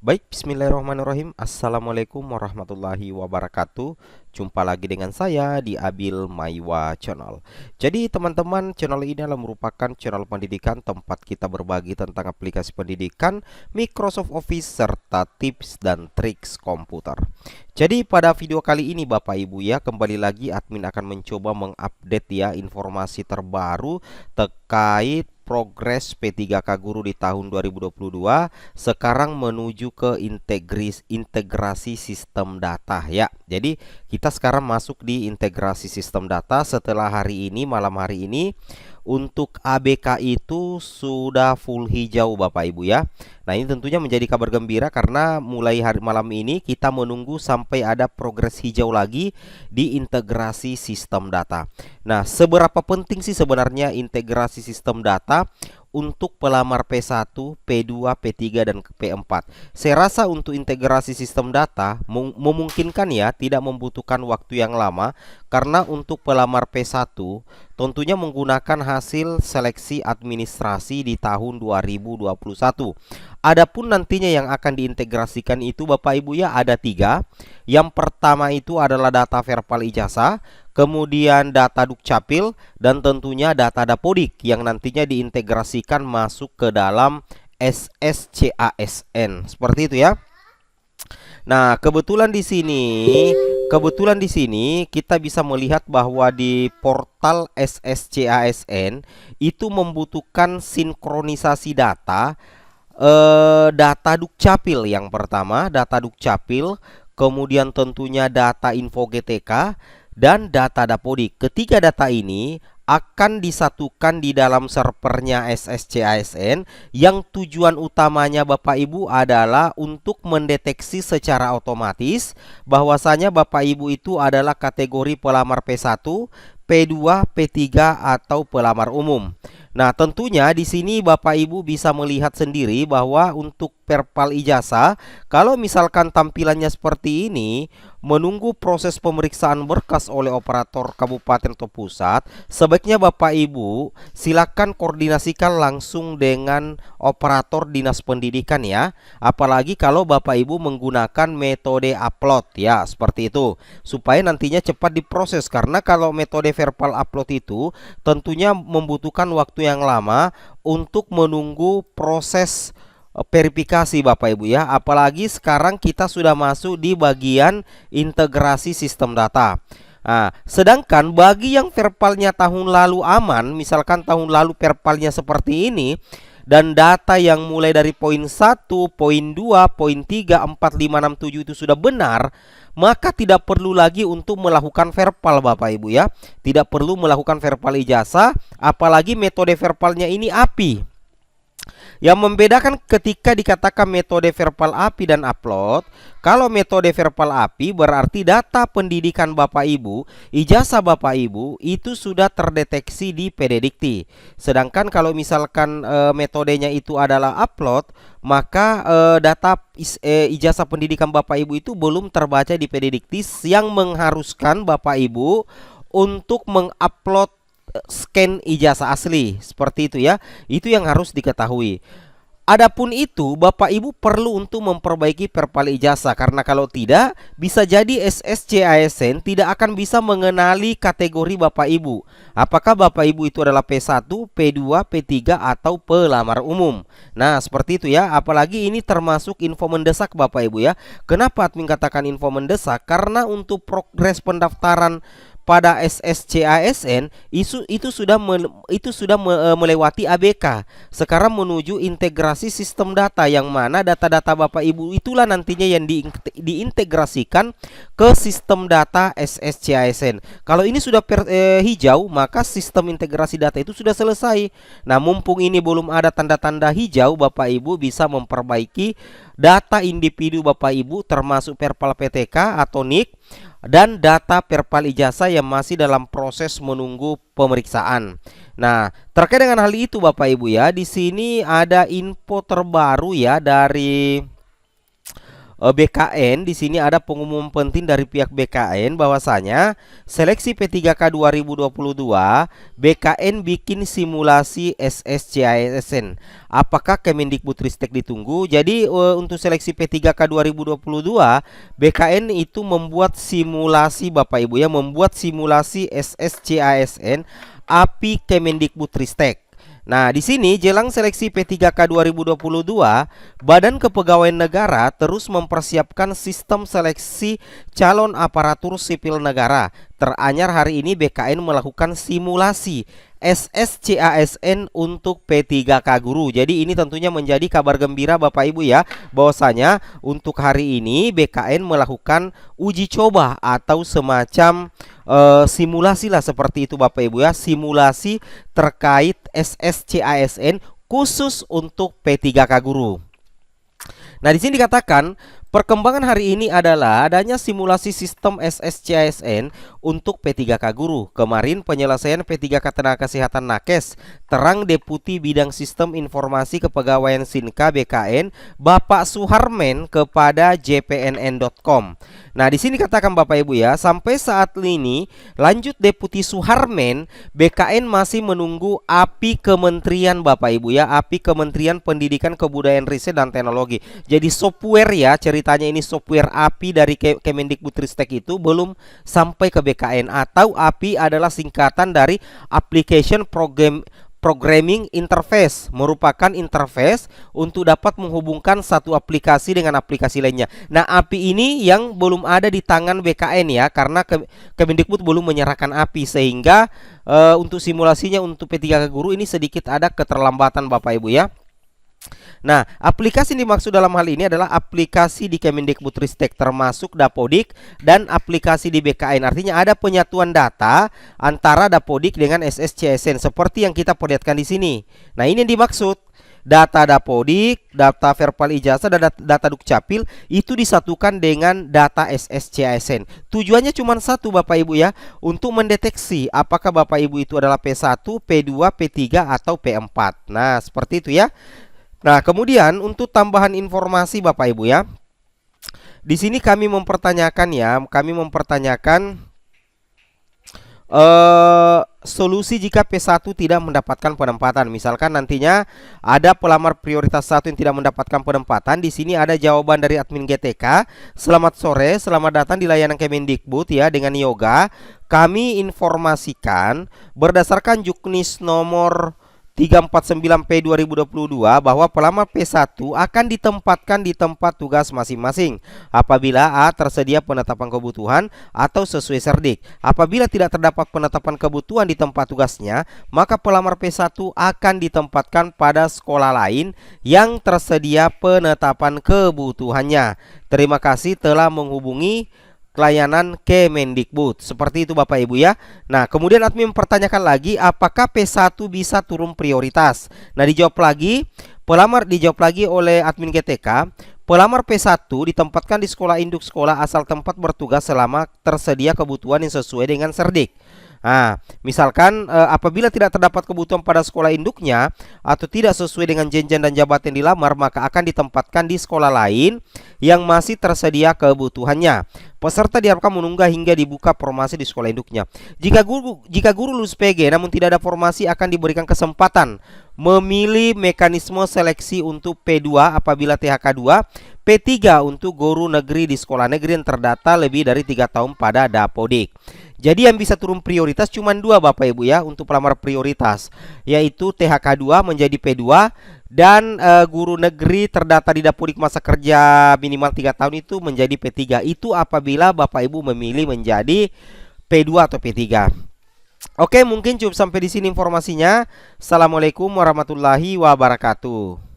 Baik, bismillahirrahmanirrahim. Assalamualaikum warahmatullahi wabarakatuh. Jumpa lagi dengan saya di Abil Maiwa Channel. Jadi teman-teman, channel ini adalah merupakan channel pendidikan tempat kita berbagi tentang aplikasi pendidikan, Microsoft Office, serta tips dan triks komputer. Jadi pada video kali ini Bapak Ibu ya, kembali lagi admin akan mencoba mengupdate ya informasi terbaru terkait progres P3K Guru di tahun 2022 sekarang menuju ke integrasi sistem data ya. Jadi kita sekarang masuk di integrasi sistem data setelah hari ini, malam hari ini. Untuk ABK itu sudah full hijau Bapak Ibu ya. Nah, ini tentunya menjadi kabar gembira karena mulai hari malam ini kita menunggu sampai ada progres hijau lagi di integrasi sistem data. Nah, seberapa penting sih sebenarnya integrasi sistem data untuk pelamar P1, P2, P3 dan P4? Saya rasa untuk integrasi sistem data memungkinkan ya, tidak membutuhkan waktu yang lama karena untuk pelamar P1 tentunya menggunakan hasil seleksi administrasi di tahun 2021. Adapun nantinya yang akan diintegrasikan itu Bapak Ibu ya ada 3. Yang pertama itu adalah data verbal ijazah, kemudian data Dukcapil, dan tentunya data Dapodik yang nantinya diintegrasikan masuk ke dalam SSCASN. Seperti itu ya. Nah, kebetulan di sini kita bisa melihat bahwa di portal SSCASN itu membutuhkan sinkronisasi data Dukcapil. Yang pertama data Dukcapil, kemudian tentunya data Info GTK dan data Dapodik. Ketiga data ini akan disatukan di dalam servernya SSCASN yang tujuan utamanya Bapak Ibu adalah untuk mendeteksi secara otomatis bahwasanya Bapak Ibu itu adalah kategori pelamar P1, P2, P3 atau pelamar umum. Nah, tentunya di sini Bapak Ibu bisa melihat sendiri bahwa untuk perpal ijazah, kalau misalkan tampilannya seperti ini, menunggu proses pemeriksaan berkas oleh operator kabupaten atau pusat, sebaiknya Bapak Ibu silakan koordinasikan langsung dengan operator dinas pendidikan ya. Apalagi kalau Bapak Ibu menggunakan metode upload ya, seperti itu. Supaya nantinya cepat diproses, karena kalau metode verbal upload itu tentunya membutuhkan waktu yang lama untuk menunggu proses verifikasi Bapak Ibu ya. Apalagi sekarang kita sudah masuk di bagian integrasi sistem data. Nah, sedangkan bagi yang verbalnya tahun lalu aman, misalkan tahun lalu verbalnya seperti ini, dan data yang mulai dari poin 1, poin 2, poin 3, 4, 5, 6, 7 itu sudah benar, maka tidak perlu lagi untuk melakukan verbal Bapak Ibu ya. Tidak perlu melakukan verbal ijazah, apalagi metode verbalnya ini API. Yang membedakan ketika dikatakan metode verbal API dan upload, kalau metode verbal API berarti data pendidikan Bapak Ibu, ijazah Bapak Ibu itu sudah terdeteksi di PDDikti. Sedangkan kalau misalkan metodenya itu adalah upload, maka data ijazah pendidikan Bapak Ibu itu belum terbaca di PDDikti, yang mengharuskan Bapak Ibu untuk mengupload scan ijazah asli. Seperti itu ya. Itu yang harus diketahui. Adapun itu Bapak Ibu perlu untuk memperbaiki perpal ijazah, karena kalau tidak bisa jadi SSCASN tidak akan bisa mengenali kategori Bapak Ibu. Apakah Bapak Ibu itu adalah P1, P2, P3 atau pelamar umum. Nah, seperti itu ya. Apalagi ini termasuk info mendesak Bapak Ibu ya. Kenapa admin katakan info mendesak? Karena untuk progres pendaftaran pada SSCASN itu sudah melewati ABK. Sekarang menuju integrasi sistem data, yang mana data-data Bapak Ibu itulah nantinya yang diintegrasikan ke sistem data SSCASN. Kalau ini sudah hijau, maka sistem integrasi data itu sudah selesai. Nah, mumpung ini belum ada tanda-tanda hijau, Bapak Ibu bisa memperbaiki data individu Bapak Ibu, termasuk perpal PTK atau NIK, dan data perpal ijazah yang masih dalam proses menunggu pemeriksaan. Nah, terkait dengan hal itu Bapak Ibu ya, di sini ada info terbaru ya dari BKN. Di sini ada pengumuman penting dari pihak BKN bahwasanya seleksi P3K 2022 BKN bikin simulasi SSCISN. Apakah Kemendikbudristek ditunggu? Jadi untuk seleksi P3K 2022 BKN itu membuat simulasi Bapak Ibu ya, membuat simulasi SSCISN API Kemendikbudristek. Nah, di sini jelang seleksi P3K 2022, Badan Kepegawaian Negara terus mempersiapkan sistem seleksi calon aparatur sipil negara. Teranyar hari ini BKN melakukan simulasi SSCASN untuk P3K Guru. Jadi ini tentunya menjadi kabar gembira Bapak Ibu ya, bahwasanya untuk hari ini BKN melakukan uji coba atau semacam simulasi lah seperti itu Bapak Ibu ya, simulasi terkait SSCASN khusus untuk P3K Guru. Nah, di sini dikatakan perkembangan hari ini adalah adanya simulasi sistem SSCASN untuk P3K Guru. Kemarin penyelesaian P3K Tenaga Kesehatan Nakes, terang Deputi Bidang Sistem Informasi Kepegawaian Sinka BKN Bapak Suharmen kepada jpnn.com. Nah, di sini katakan Bapak Ibu ya, sampai saat ini lanjut Deputi Suharmen, BKN masih menunggu API Kementerian Bapak Ibu ya, API Kementerian Pendidikan Kebudayaan Riset dan Teknologi. Jadi software ya, ceritanya ini software API dari Kemendikbudristek itu belum sampai ke BKN, atau API adalah singkatan dari Application Programming Interface, merupakan interface untuk dapat menghubungkan satu aplikasi dengan aplikasi lainnya. Nah, API ini yang belum ada di tangan BKN ya, karena Kemendikbud belum menyerahkan API, sehingga untuk simulasinya untuk P3K Guru ini sedikit ada keterlambatan Bapak Ibu ya. Nah, aplikasi yang dimaksud dalam hal ini adalah aplikasi di Kemendikbudristek, termasuk Dapodik dan aplikasi di BKN. Artinya ada penyatuan data antara Dapodik dengan SSCASN seperti yang kita perlihatkan di sini. Nah, ini yang dimaksud. Data Dapodik, data verbal ijazah, dan data Dukcapil itu disatukan dengan data SSCASN. Tujuannya cuma satu Bapak Ibu ya, untuk mendeteksi apakah Bapak Ibu itu adalah P1, P2, P3 atau P4. Nah, seperti itu ya. Nah, kemudian untuk tambahan informasi Bapak Ibu ya, di sini kami mempertanyakan ya, solusi jika P1 tidak mendapatkan penempatan. Misalkan nantinya ada pelamar prioritas 1 yang tidak mendapatkan penempatan. Di sini ada jawaban dari admin GTK. Selamat sore, selamat datang di layanan Kemendikbud ya dengan Yoga. Kami informasikan berdasarkan Juknis nomor 349P 2022 bahwa pelamar P1 akan ditempatkan di tempat tugas masing-masing apabila A. tersedia penetapan kebutuhan atau sesuai Serdik. Apabila tidak terdapat penetapan kebutuhan di tempat tugasnya, maka pelamar P1 akan ditempatkan pada sekolah lain yang tersedia penetapan kebutuhannya. Terima kasih telah menghubungi layanan Kemendikbud. Seperti itu Bapak Ibu ya. Nah, kemudian admin mempertanyakan lagi, apakah P1 bisa turun prioritas? Nah, dijawab lagi oleh admin GTK. Pelamar P1 ditempatkan di sekolah induk sekolah asal tempat bertugas selama tersedia kebutuhan yang sesuai dengan Serdik. Nah, misalkan apabila tidak terdapat kebutuhan pada sekolah induknya atau tidak sesuai dengan jenjang dan jabatan yang dilamar, maka akan ditempatkan di sekolah lain yang masih tersedia kebutuhannya. Peserta diharapkan menunggah hingga dibuka formasi di sekolah induknya. Jika guru lulus PG namun tidak ada formasi, akan diberikan kesempatan memilih mekanisme seleksi untuk P2 apabila THK 2, P3 untuk guru negeri di sekolah negeri yang terdata lebih dari 3 tahun pada Dapodik. Jadi yang bisa turun prioritas cuma 2 Bapak Ibu ya untuk pelamar prioritas, yaitu THK 2 menjadi P2 dan guru negeri terdata di Dapodik masa kerja minimal 3 tahun itu menjadi P3. Itu apabila Bapak Ibu memilih menjadi P2 atau P3. Oke, mungkin cukup sampai di sini informasinya. Assalamualaikum warahmatullahi wabarakatuh.